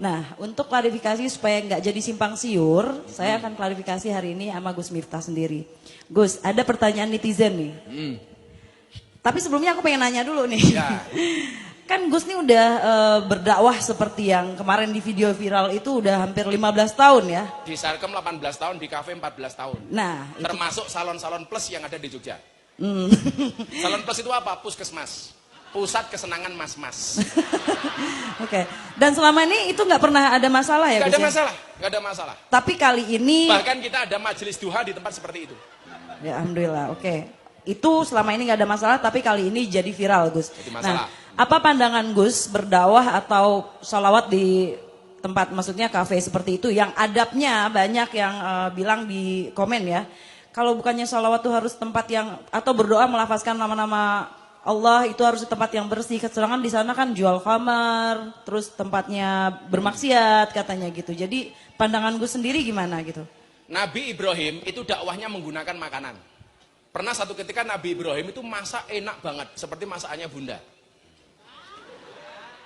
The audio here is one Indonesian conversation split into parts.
Nah, untuk klarifikasi supaya nggak jadi simpang siur, saya akan klarifikasi hari ini sama Gus Miftah sendiri. Gus, ada pertanyaan netizen nih. Tapi sebelumnya aku pengen nanya dulu nih. Ya. Kan Gus nih udah berdakwah seperti yang kemarin di video viral itu udah hampir 15 tahun ya. Di Sarkem 18 tahun, di kafe 14 tahun. Nah, termasuk salon-salon plus yang ada di Jogja. Salon plus itu apa? Puskesmas. Pusat kesenangan mas-mas. Oke. Dan selama ini itu nggak pernah ada masalah ya Gak Gus? ada masalah, gak ada masalah. Tapi kali ini Bahkan kita ada majelis duha di tempat seperti itu. ya alhamdulillah, oke. Itu selama ini nggak ada masalah, tapi kali ini jadi viral Gus. Jadi masalah. Nah, apa pandangan Gus berdakwah atau sholawat di tempat, maksudnya kafe seperti itu, yang adabnya banyak yang bilang di komen ya, kalau bukannya sholawat itu harus tempat yang, atau berdoa melafazkan nama-nama Allah itu harus di tempat yang bersih, sedangkan di sana kan jual kamar, terus tempatnya bermaksiat katanya gitu. Jadi pandangan Gus sendiri gimana gitu? Nabi Ibrahim itu dakwahnya menggunakan makanan. Pernah satu ketika Nabi Ibrahim itu masak enak banget, seperti masakannya Bunda.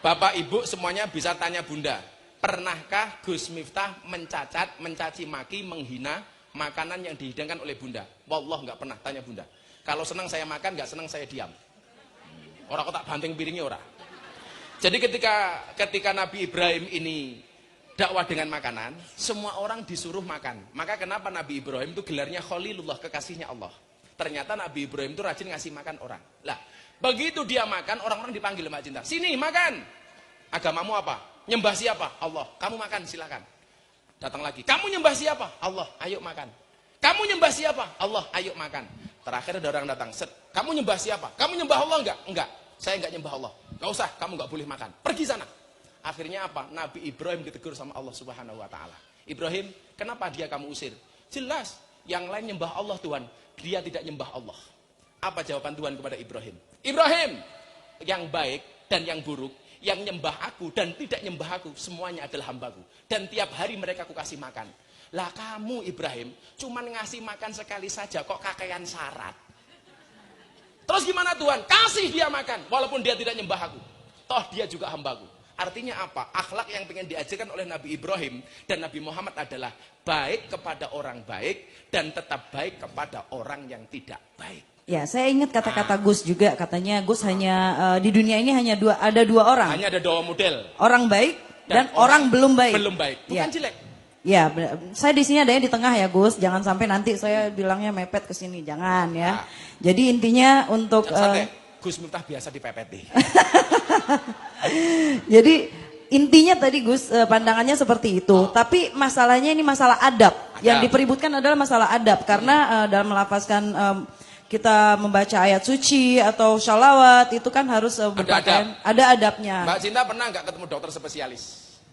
Bapak Ibu semuanya bisa tanya Bunda, pernahkah Gus Miftah mencacat, mencaci maki, menghina makanan yang dihidangkan oleh Bunda? Wallah nggak pernah, tanya Bunda. Kalau senang saya makan, nggak senang saya diam. Orang kok tak banting piringnya orang. Jadi ketika Nabi Ibrahim ini dakwah dengan makanan, semua orang disuruh makan. Maka kenapa Nabi Ibrahim itu gelarnya Khalilullah, kekasihnya Allah. Ternyata Nabi Ibrahim itu rajin ngasih makan orang. Lah, begitu dia makan, orang-orang dipanggil Mbak Cinta. Sini makan. Agamamu apa? Nyembah siapa? Allah. Kamu makan, silakan. Datang lagi. Kamu nyembah siapa? Allah. Ayo makan. Kamu nyembah siapa? Allah. Ayo makan. Terakhir ada orang datang. Kamu nyembah siapa? Kamu nyembah Allah enggak? Enggak. Saya enggak nyembah Allah. Enggak usah, kamu enggak boleh makan. Pergi sana. Akhirnya apa? Nabi Ibrahim ditegur sama Allah Subhanahu wa taala. Ibrahim, kenapa dia kamu usir? Jelas, yang lain nyembah Allah Tuhan, dia tidak nyembah Allah. Apa jawaban Tuhan kepada Ibrahim? Ibrahim, yang baik dan yang buruk, yang nyembah aku dan tidak nyembah aku, semuanya adalah hambaku. Dan tiap hari mereka aku kasih makan. Lah kamu Ibrahim, cuman ngasih makan sekali saja kok kakean syarat. Terus gimana Tuhan? Kasih dia makan, walaupun dia tidak nyembah aku. Toh dia juga hambaku. Artinya apa? Akhlak yang ingin diajarkan oleh Nabi Ibrahim dan Nabi Muhammad adalah baik kepada orang baik dan tetap baik kepada orang yang tidak baik. Ya, saya ingat kata-kata Gus juga, katanya Gus hanya di dunia ini hanya ada dua orang. Hanya ada dua model. Orang baik dan orang belum baik. Belum baik, bukan ya. jelek. Ya, saya di sini adanya di tengah ya Gus. Jangan sampai nanti saya bilangnya mepet ke sini, jangan ya. Jadi intinya untuk Gus Miftah biasa dipepet deh. Jadi intinya tadi Gus pandangannya seperti itu. Tapi masalahnya ini masalah adab. Yang dipeributkan adalah masalah adab karena dalam melafazkan kita membaca ayat suci atau sholawat itu kan harus berpakaian, ada adabnya. Mbak Cinta pernah nggak ketemu dokter spesialis?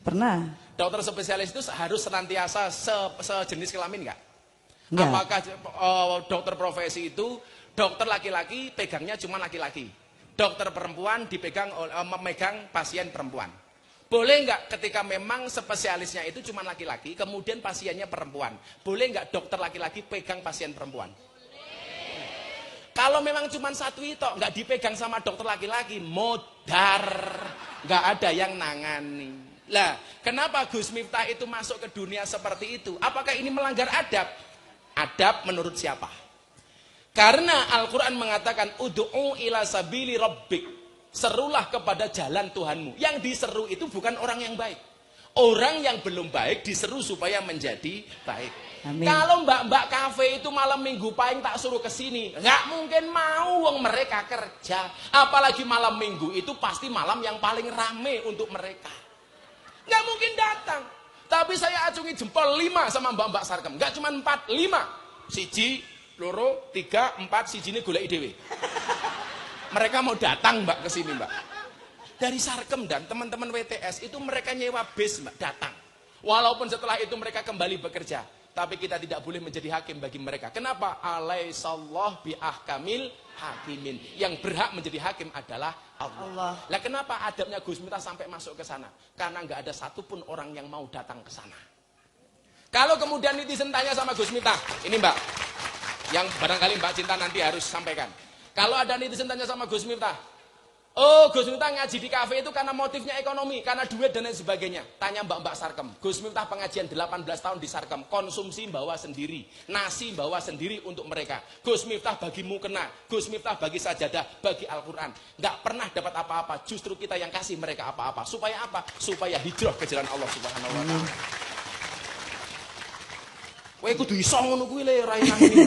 Pernah. Dokter spesialis itu harus senantiasa sejenis kelamin nggak? Enggak. Apakah dokter profesi itu dokter laki-laki pegangnya cuma laki-laki, dokter perempuan memegang pasien perempuan? Boleh nggak ketika memang spesialisnya itu cuma laki-laki, kemudian pasiennya perempuan? Boleh nggak dokter laki-laki pegang pasien perempuan? Kalau memang cuma satu itu nggak dipegang sama dokter laki-laki, modar, nggak ada yang nangani. Lah, kenapa Gus Miftah itu masuk ke dunia seperti itu? Apakah ini melanggar adab? Adab menurut siapa? Karena Al-Quran mengatakan ud'u ila sabili rabbik, serulah kepada jalan Tuhanmu. Yang diseru itu bukan orang yang baik. Orang yang belum baik diseru supaya menjadi baik. Amin. Kalau mbak-mbak kafe itu malam minggu paling tak suruh ke sini, nggak mungkin mau, wong mereka kerja. Apalagi malam minggu itu pasti malam yang paling rame untuk mereka. Nggak mungkin datang. Tapi saya acungi jempol 5 sama mbak-mbak Sarkem. Nggak cuma 4, 5. Siji, loro, 3, 4, siji ini golek dhewe. Mereka mau datang mbak ke sini mbak. Dari Sarkem dan teman-teman WTS itu mereka nyewa bis mbak, datang. Walaupun setelah itu mereka kembali bekerja. Tapi kita tidak boleh menjadi hakim bagi mereka. Kenapa? Alaihissallah bi'ahkamil hakimin. Yang berhak menjadi hakim adalah Allah. Lah kenapa adabnya Gus Miftah sampai masuk ke sana? Karena nggak ada satupun orang yang mau datang ke sana. Kalau kemudian netizen tanya sama Gus Miftah, ini mbak, yang barangkali Mbak Cinta nanti harus sampaikan. Kalau ada netizen tanya sama Gus Miftah, Oh, Gus Miftah ngaji di kafe itu karena motifnya ekonomi, karena duit dan lain sebagainya. Tanya Mbak Sarkem. Gus Miftah pengajian 18 tahun di Sarkem, konsumsi bawa sendiri, nasi bawa sendiri untuk mereka. Gus Miftah bagi mukena, Gus Miftah bagi sajadah, bagi Al-Quran. Nggak pernah dapat apa-apa, justru kita yang kasih mereka apa-apa. Supaya apa? Supaya hijrah ke jalan Allah Subhanahu wa taala. Kowe kudu iso ngono kuwi le ra nang ini.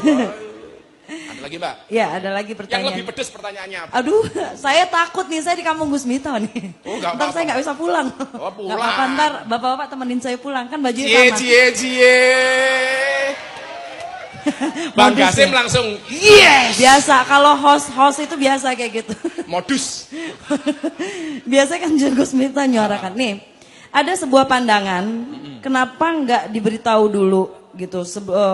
Ada lagi Mbak? Ya, ada lagi pertanyaan. Yang lebih pedes pertanyaannya apa? Aduh, saya takut nih, saya di kampung Gus Miftah nih. Oh, nggak ntar apa-apa. saya nggak bisa pulang. Oh, pulang. Nggak apa-apa, ntar bapak-bapak temenin saya pulang, kan bajunya Cie sama. cie cie. Bang Modus Gasim ya? langsung yes. Biasa, kalau host itu biasa kayak gitu. Modus. Biasanya kan Gus Miftah nyuarakan. Nih, ada sebuah pandangan, kenapa nggak diberitahu dulu gitu?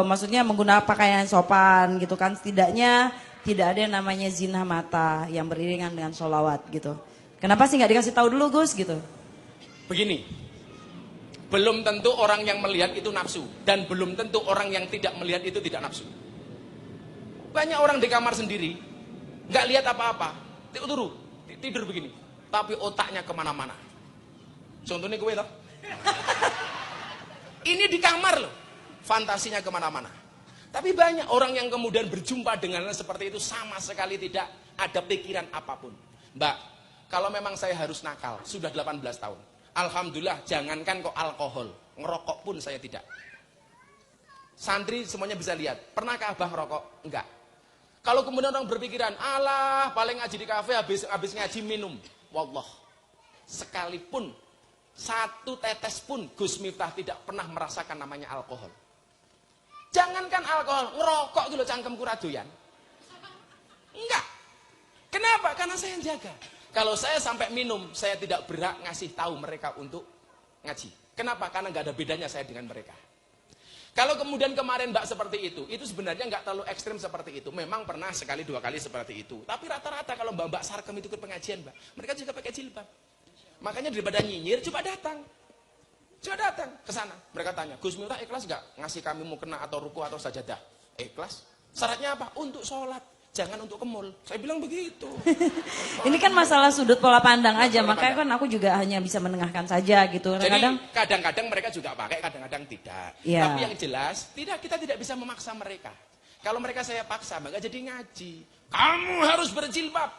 Maksudnya menggunakan pakaian sopan gitu kan, setidaknya tidak ada yang namanya zina mata yang beriringan dengan sholawat gitu. Kenapa sih nggak dikasih tahu dulu Gus gitu? Begini, belum tentu orang yang melihat itu nafsu dan belum tentu orang yang tidak melihat itu tidak nafsu. Banyak orang di kamar sendiri nggak lihat apa-apa, tidur begini, tapi otaknya kemana-mana. Contohnya gue loh. Ini di kamar loh, fantasinya kemana-mana. Tapi banyak orang yang kemudian berjumpa dengan hal seperti itu sama sekali tidak ada pikiran apapun. Mbak, kalau memang saya harus nakal, sudah 18 tahun. Alhamdulillah, jangankan kok alkohol, ngerokok pun saya tidak. Santri semuanya bisa lihat, pernahkah abah ngerokok? Enggak. Kalau kemudian orang berpikiran, alah paling ngaji di kafe habis ngaji minum. Wallah, sekalipun satu tetes pun Gus Miftah tidak pernah merasakan namanya alkohol. Jangankan alkohol, ngerokok gitu cangkemku radoyan. Enggak. Kenapa? Karena saya yang jaga. Kalau saya sampai minum, saya tidak berhak ngasih tahu mereka untuk ngaji. Kenapa? Karena nggak ada bedanya saya dengan mereka. Kalau kemudian kemarin Mbak seperti itu sebenarnya nggak terlalu ekstrim seperti itu. Memang pernah sekali dua kali seperti itu. Tapi rata-rata kalau Mbak Sarkem itu ikut pengajian Mbak, mereka juga pakai jilbab. Makanya daripada nyinyir, coba datang. Coba datang ke sana. Mereka tanya, Gus Miftah ikhlas nggak ngasih kami mukena atau ruku atau sajadah? Ikhlas. Syaratnya apa? Untuk sholat. Jangan untuk kemul. Saya bilang begitu. Ini kan masalah sudut pola pandang aja, makanya kan aku juga hanya bisa menengahkan saja gitu. Jadi Kadang kadang-kadang mereka juga pakai, kadang-kadang tidak. Ya. Tapi yang jelas, kita tidak bisa memaksa mereka. Kalau mereka saya paksa, maka jadi ngaji. Kamu harus berjilbab.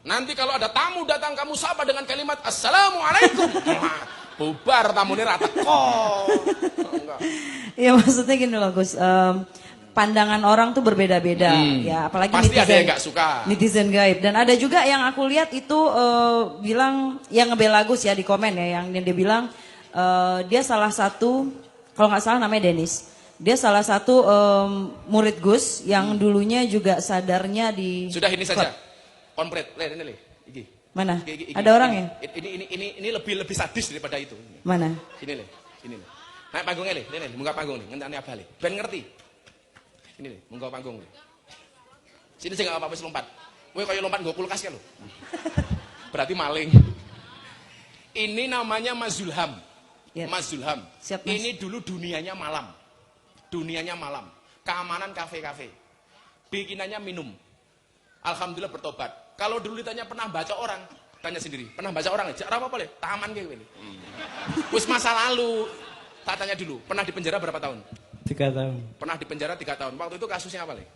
Nanti kalau ada tamu datang, kamu sapa dengan kalimat Assalamualaikum. Bubar tamu ini rata kok. ya maksudnya gini loh Gus, pandangan orang tuh berbeda-beda ya, apalagi Pasti netizen, ada yang nggak suka. netizen gaib. Dan ada juga yang aku lihat itu bilang yang ngebela Gus ya di komen ya, yang dia bilang dia salah satu, kalau nggak salah namanya Dennis, dia salah satu murid Gus yang dulunya juga sadarnya di. Sudah ini saja, komplit, ini iki. Mana? Iki. Ada orang ya? Ini lebih sadis daripada itu. Mana? Ini. Naik panggungnya ini, muka panggung nih, ngentane apa le? Ben ngerti. Ini nih, muka panggung nih. Sini sih nggak apa-apa lompat. Woi kayak lompat gue kulkas kan lo. Berarti maling. Ini namanya Mas Zulham. Ya. Mas Zulham. Siap, Mas. Ini dulu dunianya malam. Keamanan kafe-kafe. Bikinannya minum. Alhamdulillah bertobat. Kalau dulu ditanya pernah baca orang, tanya sendiri. Pernah baca orang? Apa boleh? Taman kayak gini. Wis masa lalu. Tak tanya dulu. Pernah di penjara berapa tahun? 3 tahun. Pernah di penjara 3 tahun. Waktu itu kasusnya apa le?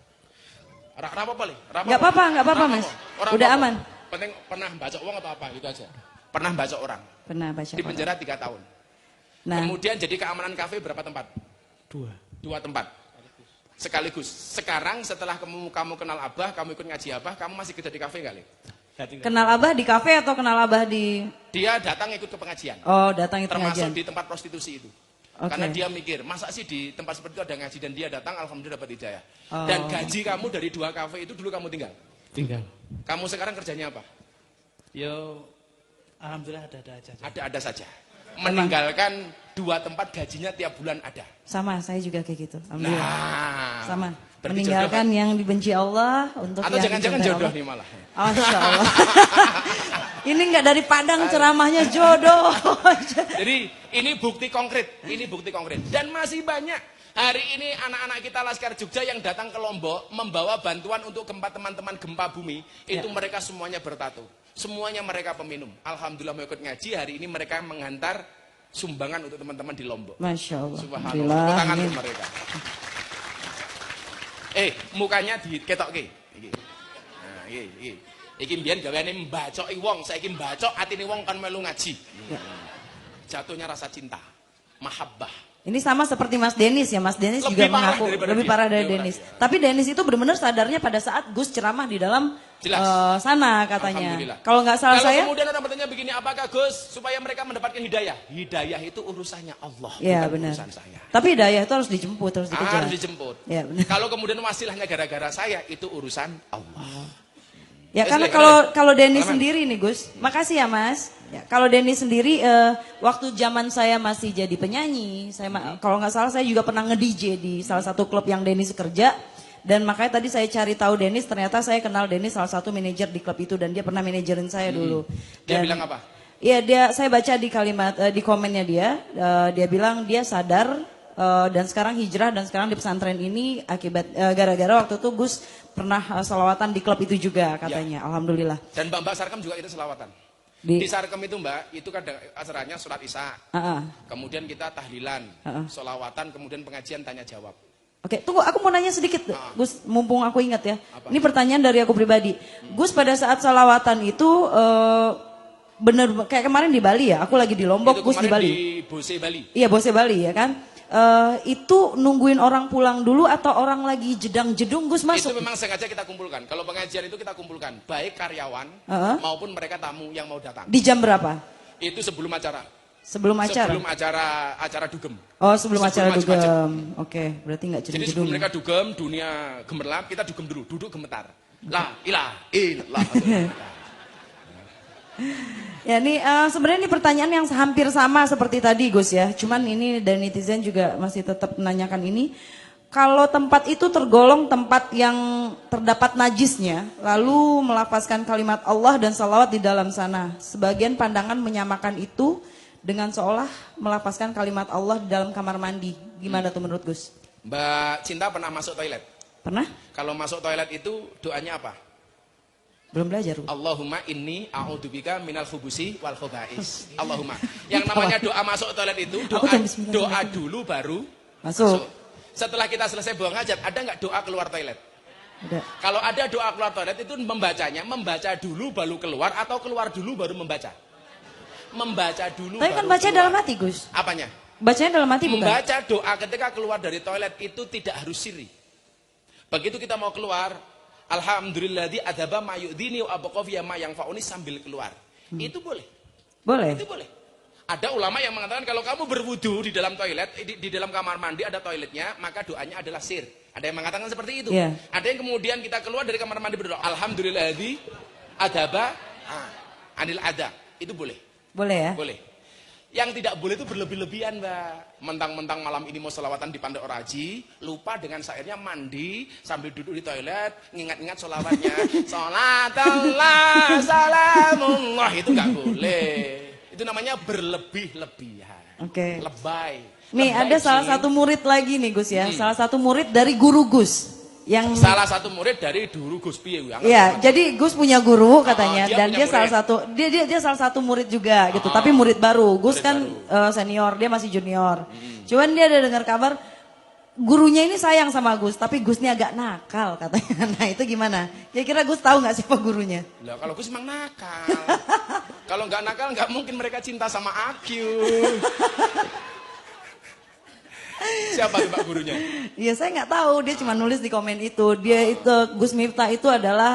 Apa boleh? Nggak apa-apa Mas. Udah aman. Penting pernah baca uang atau apa gitu aja. Pernah baca orang. Pernah baca. Di penjara 3 tahun. Nah, Kemudian jadi keamanan kafe berapa tempat? 2. 2 tempat. Sekaligus. Sekarang setelah kamu kenal Abah, kamu ikut ngaji Abah, kamu masih kerja di kafe nggak le? kenal Abah di kafe atau kenal Abah di? Dia datang ikut ke pengajian. Oh, datang itu Termasuk pengajian. di tempat prostitusi itu. Oke. Karena dia mikir, masa sih di tempat seperti itu ada ngaji, dan dia datang, alhamdulillah dapat hidayah. Oh. Dan gaji kamu dari 2 kafe itu dulu kamu tinggal. Tinggal. Kamu sekarang kerjanya apa? Yo, alhamdulillah ada-ada aja. Ada-ada saja. Meninggalkan 2 tempat gajinya tiap bulan ada. Sama, saya juga kayak gitu. Alhamdulillah. Nah, Sama. berarti Meninggalkan jodoh, yang dibenci Allah untuk atau yang jangan-jangan dicintai jodoh Allah. nih malah. Masya Allah. Ini nggak dari Padang ceramahnya jodoh. Jadi ini bukti konkret, Dan masih banyak. Hari ini anak-anak kita Laskar Jogja yang datang ke Lombok membawa bantuan untuk teman-teman gempa bumi, itu mereka semuanya bertato. Semuanya mereka peminum. Alhamdulillah mau ikut ngaji, hari ini mereka menghantar sumbangan untuk teman-teman di Lombok. Masya Allah. Subhanallah. Tepuk tangan untuk mereka. Mukanya diketokke. Iki. Nah, iki. Iki mbiyen gaweane mbacoki wong, saiki mbacok atine wong kan melu ngaji. Jatuhnya rasa cinta, mahabbah. Ini sama seperti Mas Denis ya, Mas Denis juga mengaku lebih parah dari Denis. Tapi Denis itu benar-benar sadarnya pada saat Gus ceramah di dalam sana katanya. Kalau nggak salah saya. Kalau kemudian orang bertanya begini, apakah Gus supaya mereka mendapatkan hidayah? Hidayah itu urusannya Allah, ya, bukan benar. urusan saya. Tapi hidayah itu harus dijemput, harus dikejar. Harus dijemput. Ya, benar. Kalau kemudian wasilahnya gara-gara saya, itu urusan Allah. Ya karena kalau Denis sendiri nih Gus, makasih ya Mas. Ya, kalau Denis sendiri waktu zaman saya masih jadi penyanyi, saya kalau nggak salah saya juga pernah nge-DJ di salah satu klub yang Denis kerja. Dan makanya tadi saya cari tahu Denis, ternyata saya kenal Denis salah satu manajer di klub itu dan dia pernah manajerin saya dulu. Dia bilang apa? Iya saya baca di kalimat di komennya dia bilang dia sadar dan sekarang hijrah dan sekarang di pesantren ini akibat gara-gara waktu itu Gus pernah selawatan di klub itu juga katanya. Ya. Alhamdulillah. Dan Mbak Sarkem juga itu selawatan. Di Sarkem itu Mbak, itu kadang acaranya sholat isya. Kemudian kita tahlilan, selawatan, kemudian pengajian tanya jawab. Oke, tunggu aku mau nanya sedikit Gus, mumpung aku ingat ya. Apa? Ini pertanyaan dari aku pribadi. Gus pada saat selawatan itu bener kayak kemarin di Bali ya, aku lagi di Lombok, Gus di Bali. Di Bose Bali. Iya, Bose Bali ya kan. Itu nungguin orang pulang dulu atau orang lagi jedang-jedung Gus masuk? Itu memang sengaja kita kumpulkan. Kalau pengajian itu kita kumpulkan, baik karyawan maupun mereka tamu yang mau datang. Di jam berapa? Itu sebelum acara. Sebelum acara? Sebelum acara dugem. Oh sebelum acara dugem. Oke, berarti nggak jedung-jedung. Jadi sebelum mereka dugem, dunia gemerlap, kita dugem dulu, duduk gemetar. La ilaha illallah. Ya ini sebenarnya ini pertanyaan yang hampir sama seperti tadi Gus ya. Cuman ini dari netizen juga masih tetap menanyakan ini. Kalau tempat itu tergolong tempat yang terdapat najisnya, lalu melafazkan kalimat Allah dan salawat di dalam sana. Sebagian pandangan menyamakan itu dengan seolah melafazkan kalimat Allah di dalam kamar mandi. Gimana tuh menurut Gus? Mbak Cinta pernah masuk toilet? Pernah? Kalau masuk toilet itu doanya apa? Belum belajar. Allahumma inni a'udzubika minal khubusi wal khobais. Allahumma. Yang namanya doa masuk toilet itu doa dulu baru masuk. Setelah kita selesai buang hajat, ada nggak doa keluar toilet? Ada. Kalau ada doa keluar toilet itu membaca dulu baru keluar atau keluar dulu baru membaca? Membaca dulu. Tapi kan baca dalam hati Gus. Apanya? Bacanya dalam hati bukan? Membaca doa ketika keluar dari toilet itu tidak harus sirri. Begitu kita mau keluar, alhamdulilladzi adzaba ma yu'dini wa abqa fi ma yanfa'uni sambil keluar. Itu boleh. Boleh. Itu boleh. Ada ulama yang mengatakan kalau kamu berwudu di dalam toilet, di dalam kamar mandi ada toiletnya, maka doanya adalah sir. Ada yang mengatakan seperti itu. Yeah. Ada yang kemudian kita keluar dari kamar mandi berdoa, alhamdulilladzi adzaba anil adza. Itu boleh. Boleh ya? Boleh. Yang tidak boleh itu berlebih-lebihan Mbak. Mentang-mentang malam ini mau selawatan di Pandai Oraji, lupa dengan syairnya mandi sambil duduk di toilet, ngingat-ingat sholawatnya. Sholatullah salamullah, itu nggak boleh. Itu namanya berlebih-lebihan. Oke. Lebay. Nih ada salah satu murid lagi nih Gus ya, salah satu murid dari guru Gus. Yang salah satu murid dari dulu Gus piye. Iya, jadi Gus punya guru katanya dan dia murid. salah satu murid juga gitu, tapi murid baru. Gus kan senior, dia masih junior. Cuman dia ada dengar kabar gurunya ini sayang sama Gus, tapi Gus ini agak nakal katanya. Nah, itu gimana? Kira-kira Gus tahu nggak siapa gurunya? Lah kalau Gus emang nakal. Kalau nggak nakal nggak mungkin mereka cinta sama Akyu. Siapa tuh Pak gurunya? Iya saya nggak tahu, dia cuma nulis di komen itu. Dia itu Gus Miftah itu adalah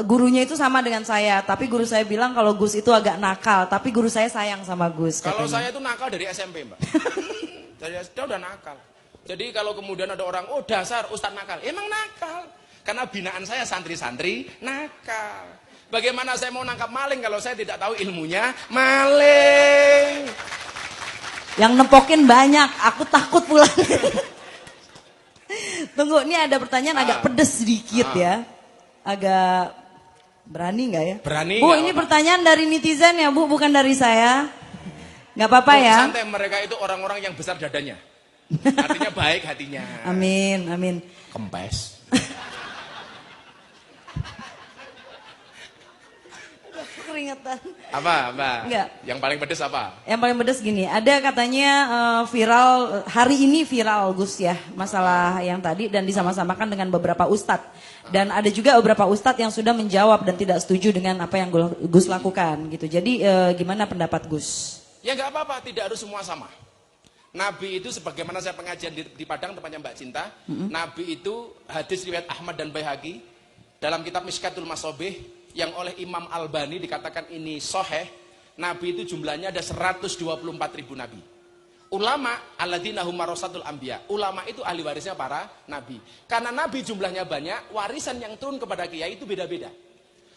gurunya itu sama dengan saya, tapi guru saya bilang kalau Gus itu agak nakal, tapi guru saya sayang sama Gus. Kalau saya itu nakal dari SMP Mbak. Dari SD udah nakal. Jadi kalau kemudian ada orang, oh dasar Ustadz nakal, emang nakal. Karena binaan saya santri-santri nakal. Bagaimana saya mau nangkap maling kalau saya tidak tahu ilmunya maling? Yang nempokin banyak, aku takut pulang. Tunggu, ini ada pertanyaan agak pedes sedikit ya. Agak berani nggak ya? Berani. Bu, ini pertanyaan dari netizen ya Bu, bukan dari saya. Nggak apa-apa ya. Santai, mereka itu orang-orang yang besar dadanya. Artinya baik hatinya. Amin, amin. Kempes. Keringetan. Apa? Enggak. Yang paling pedes apa? Yang paling pedes gini, ada katanya viral, hari ini viral Gus ya, masalah yang tadi dan disama-samakan dengan beberapa ustadz. Dan ada juga beberapa ustadz yang sudah menjawab dan tidak setuju dengan apa yang Gus lakukan gitu. Jadi gimana pendapat Gus? Ya nggak apa-apa, tidak harus semua sama. Nabi itu sebagaimana saya pengajian di Padang tempatnya Mbak Cinta, Nabi itu hadis riwayat Ahmad dan Baihaqi dalam kitab Mishkatul Masobih yang oleh Imam Albani dikatakan ini soheh. Nabi itu jumlahnya ada 124.000 nabi. Ulama alladzina hum warasatul anbiya. Ulama itu ahli warisnya para nabi. Karena nabi jumlahnya banyak, warisan yang turun kepada kiai itu beda-beda.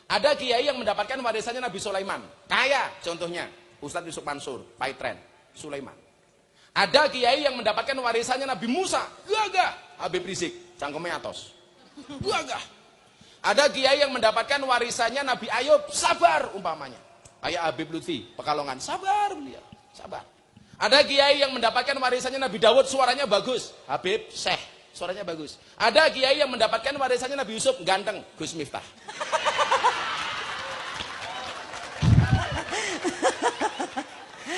Ada kiai yang mendapatkan warisannya Nabi Sulaiman, kaya contohnya Ustadz Yusuf Mansur, Paitren, Sulaiman. Ada kiai yang mendapatkan warisannya Nabi Musa, gagah, Habib Rizik, cangkeme atos. Gagah. Ada kiai yang mendapatkan warisannya Nabi Ayub, sabar umpamanya. Kayak Habib Lutfi, Pekalongan, sabar beliau, sabar. Ada kiai yang mendapatkan warisannya Nabi Dawud, suaranya bagus. Habib Syekh, suaranya bagus. Ada kiai yang mendapatkan warisannya Nabi Yusuf, ganteng, Gus Miftah.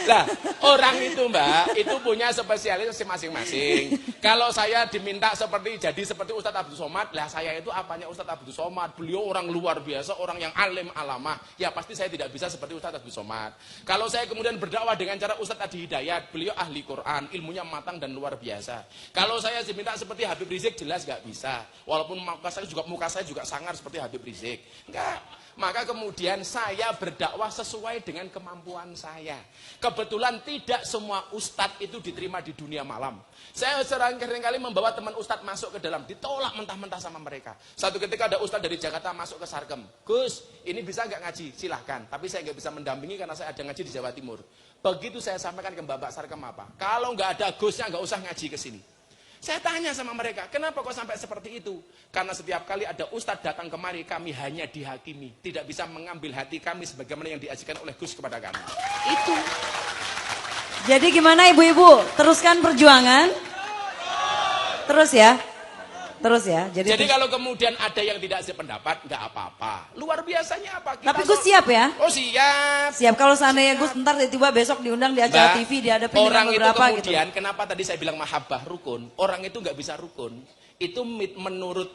Nah, orang itu Mbak, itu punya spesialisasi masing-masing. Kalau saya diminta jadi seperti Ustadz Abdul Somad, lah saya itu apanya Ustadz Abdul Somad? Beliau orang luar biasa, orang yang alim alamah. Ya pasti saya tidak bisa seperti Ustadz Abdul Somad. Kalau saya kemudian berdakwah dengan cara Ustadz Adi Hidayat, beliau ahli Quran, ilmunya matang dan luar biasa. Kalau saya diminta seperti Habib Rizik, jelas nggak bisa. Walaupun muka saya juga sangar seperti Habib Rizik. Enggak. Maka kemudian saya berdakwah sesuai dengan kemampuan saya. Kebetulan tidak semua ustadz itu diterima di dunia malam. Saya seringkali membawa teman ustadz masuk ke dalam, ditolak mentah-mentah sama mereka. Satu ketika ada ustadz dari Jakarta masuk ke Sarkem. Gus, ini bisa nggak ngaji? Silahkan. Tapi saya nggak bisa mendampingi karena saya ada ngaji di Jawa Timur. Begitu saya sampaikan ke Bapak Sarkem apa? Kalau nggak ada Gusnya nggak usah ngaji ke sini. Saya tanya sama mereka, kenapa kok sampai seperti itu? Karena setiap kali ada ustadz datang kemari, kami hanya dihakimi. Tidak bisa mengambil hati kami sebagaimana yang diajarkan oleh Gus kepada kami. Itu. Jadi gimana ibu-ibu? Teruskan perjuangan? Terus ya? Terus ya? Jadi kalau kemudian ada yang tidak sependapat, nggak apa-apa. Luar biasanya apa? Tapi Gus siap ya? Oh siap. Siap kalau seandainya Gus ntar tiba-tiba besok diundang di acara TV, dihadapin dengan beberapa itu kemudian, gitu. Kenapa tadi saya bilang mahabbah rukun? Orang itu nggak bisa rukun. Itu menurut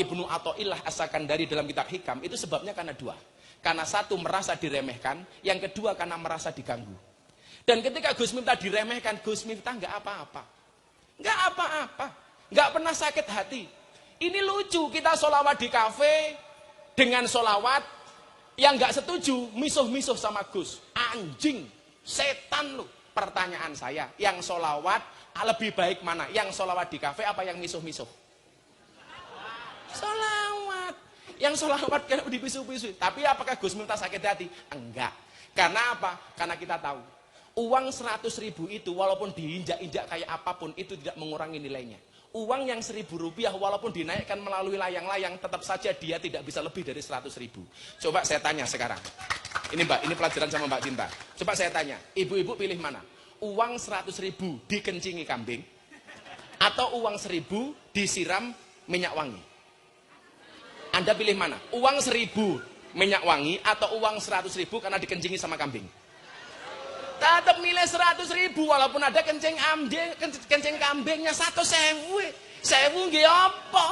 Ibnu Athaillah As-Sakandari dalam kitab Hikam, itu sebabnya karena dua. Karena satu merasa diremehkan, yang kedua karena merasa diganggu. Dan ketika Gus Miftah diremehkan, Gus Miftah nggak apa-apa. Nggak apa-apa. Nggak pernah sakit hati. Ini lucu, kita sholawat di kafe dengan sholawat yang nggak setuju, misuh-misuh sama Gus. Anjing, setan lu. Pertanyaan saya, yang sholawat lebih baik mana? Yang sholawat di kafe apa yang misuh-misuh? Sholawat. Yang sholawat kan dipisuh-pisuh. Tapi apakah Gus Miftah sakit hati? Enggak. Karena apa? Karena kita tahu. Uang 100.000 itu walaupun diinjak-injak kayak apapun itu tidak mengurangi nilainya. Uang yang 1.000 rupiah walaupun dinaikkan melalui layang-layang tetap saja dia tidak bisa lebih dari 100.000. Coba saya tanya sekarang. Ini Mbak, ini pelajaran sama Mbak Cinta. Coba saya tanya, ibu-ibu pilih mana? Uang 100.000 dikencingi kambing atau uang 1.000 disiram minyak wangi? Anda pilih mana? Uang 1.000 minyak wangi atau uang 100.000 karena dikencingi sama kambing? Tetap milih 100.000 walaupun ada kencing kambingnya 100.000. 1.000 nggih apa?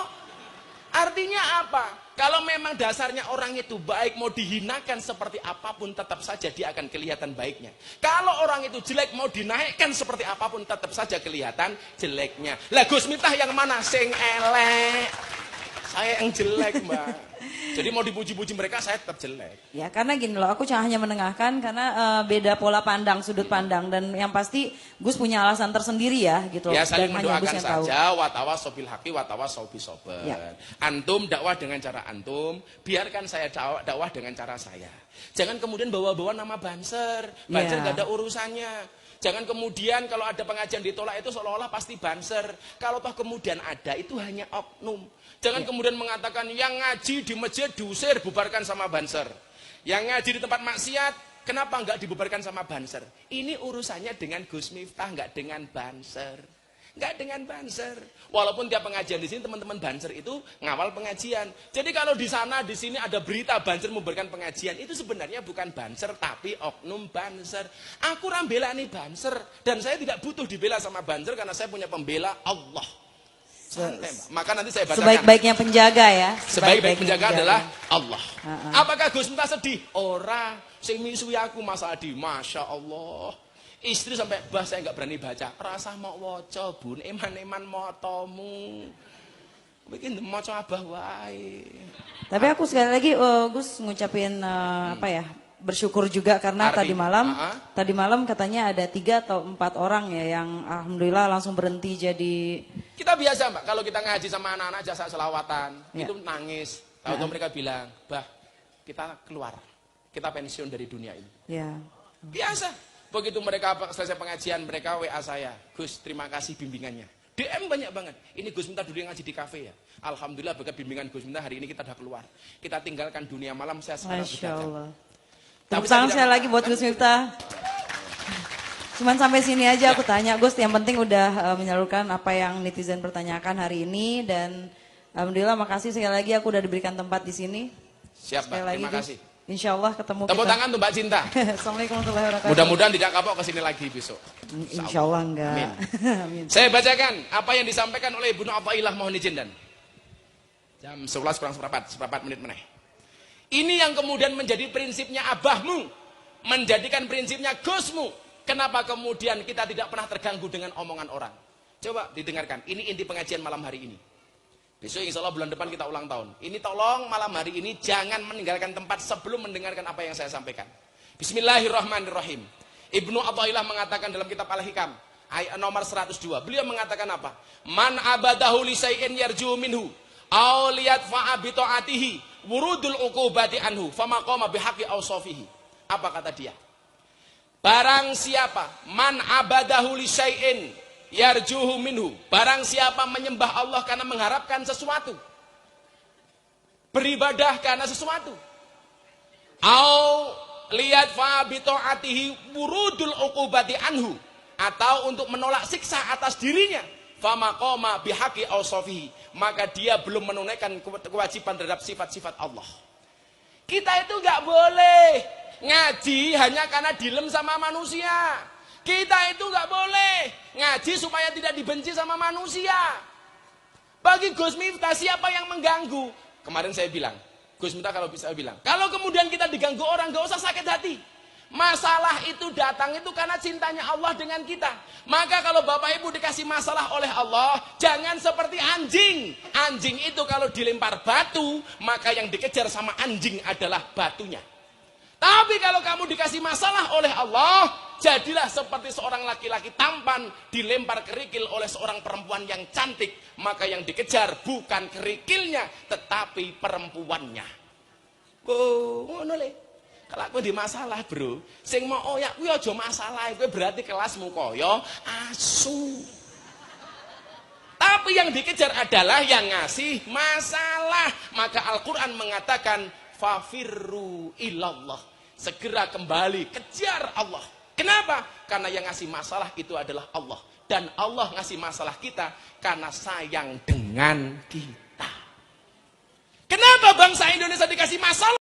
Artinya apa? Kalau memang dasarnya orang itu baik, mau dihinakan seperti apapun tetap saja dia akan kelihatan baiknya. Kalau orang itu jelek, mau dinaikkan seperti apapun tetap saja kelihatan jeleknya. Lah Gus Miftah yang mana? Sing elek. Saya yang jelek, Mbak. Jadi mau dipuji-puji mereka, saya tetap jelek. Ya karena gini loh, aku hanya menengahkan karena beda pola pandang, sudut pandang. Dan yang pasti Gus punya alasan tersendiri ya gitu. Ya saling dan hanya Gus mendoakan yang tahu. saja, watawasaw bil haqi, watawasaw bisober. Ya. Antum dakwah dengan cara antum, biarkan saya dakwah dengan cara saya. Jangan kemudian bawa-bawa nama Banser. Banser Ya. gak ada urusannya. Jangan kemudian kalau ada pengajian ditolak itu seolah-olah pasti Banser. Kalau toh kemudian ada, itu hanya oknum. Jangan kemudian mengatakan yang ngaji di masjid diusir, bubarkan sama Banser. Yang ngaji di tempat maksiat, kenapa enggak dibubarkan sama Banser? Ini urusannya dengan Gus Miftah, enggak dengan Banser. Enggak dengan banser. Walaupun tiap pengajian di sini teman-teman banser itu ngawal pengajian. Jadi kalau di sana di sini ada berita banser memberikan pengajian, itu sebenarnya bukan banser tapi oknum banser. Aku rambela nih banser dan saya tidak butuh dibela sama banser karena saya punya pembela Allah. Santai, Mbak. Maka nanti saya bacakan. Sebaik-baiknya penjaga ya. Sebaik-baik penjaga adalah Allah. Apakah Gus Miftah sedih? Ora, sing misui aku Mas Adi, Masya Allah. Istri sampai, bah saya nggak berani baca. Rasa mau waca bun, eman-eman motomu. Bikin maca abah wae. Tapi aku sekali lagi Gus ngucapin apa ya, bersyukur juga karena tadi malam katanya ada 3 atau 4 orang ya yang alhamdulillah langsung berhenti jadi. Kita biasa Mbak, kalau kita ngaji sama anak-anak jasa selawatan, itu nangis. Tahu mereka bilang, bah kita keluar, kita pensiun dari dunia ini. Ya. Biasa. Begitu mereka selesai pengajian, mereka WA saya, Gus terima kasih bimbingannya. DM banyak banget. Ini Gus Miftah dulu yang ngaji di kafe ya. Alhamdulillah berkat bimbingan Gus Miftah hari ini kita udah keluar. Kita tinggalkan dunia malam, saya sekarang Masya Allah. Tapi Tepuk tangan sekali lagi buat Gus Miftah. Cuman sampai sini aja aku tanya Gus, yang penting udah menyalurkan apa yang netizen pertanyakan hari ini dan alhamdulillah makasih sekali lagi aku udah diberikan tempat di sini. Siap Mbak, terima kasih. Insya Allah ketemu Tepuk tangan tuh Mbak Cinta. Assalamualaikum warahmatullahi wabarakatuh. Mudah-mudahan tidak kapok kesini lagi besok. Insya Allah enggak. Amin. Amin. Saya bacakan apa yang disampaikan oleh Ibnu Athaillah, mohon izin dan jam 11 kurang seperempat menit meneh. Ini yang kemudian menjadi prinsipnya abahmu, menjadikan prinsipnya Gusmu. Kenapa kemudian kita tidak pernah terganggu dengan omongan orang? Coba didengarkan, ini inti pengajian malam hari ini. Besok insya Allah bulan depan kita ulang tahun. Ini tolong malam hari ini jangan meninggalkan tempat sebelum mendengarkan apa yang saya sampaikan. Bismillahirrahmanirrahim. Ibnu Athaillah mengatakan dalam kitab Al-Hikam ayat nomor 102. Beliau mengatakan apa? Man abadahu li syai'in yarju minhu aw liyadfa'a bi ta'atihi wurudul uqubati anhu famaqama bihaqqi awsafihi. Apa kata dia? Barang siapa man abadahu li syai'in yarjuhu minhu, barang siapa menyembah Allah karena mengharapkan sesuatu, beribadah karena sesuatu, au lihat fa bi ta'atihi wurudul uqubati anhu, atau untuk menolak siksa atas dirinya, famaqama bihaqqi awsafihi, maka dia belum menunaikan kewajiban terhadap sifat-sifat Allah. Kita itu nggak boleh ngaji hanya karena dilem sama manusia. Kita itu nggak boleh ngaji supaya tidak dibenci sama manusia. Bagi Gus Miftah siapa yang mengganggu? Kemarin saya bilang, Gus Miftah kalau bisa bilang, kalau kemudian kita diganggu orang nggak usah sakit hati. Masalah itu datang itu karena cintanya Allah dengan kita. Maka kalau Bapak Ibu dikasih masalah oleh Allah, jangan seperti anjing. Anjing itu kalau dilempar batu, maka yang dikejar sama anjing adalah batunya. Tapi kalau kamu dikasih masalah oleh Allah, jadilah seperti seorang laki-laki tampan dilempar kerikil oleh seorang perempuan yang cantik. Maka yang dikejar bukan kerikilnya, tetapi perempuannya. Ngono le. Kalau aku di masalah bro, sing mau oyak kuwi aja masalah, kuwi berarti kelasmu kaya asu. Tapi yang dikejar adalah yang ngasih masalah. Maka Al-Quran mengatakan fafirru ilallah. Segera kembali, kejar Allah. Kenapa? Karena yang ngasih masalah itu adalah Allah. Dan Allah ngasih masalah kita karena sayang dengan kita. Kenapa bangsa Indonesia dikasih masalah?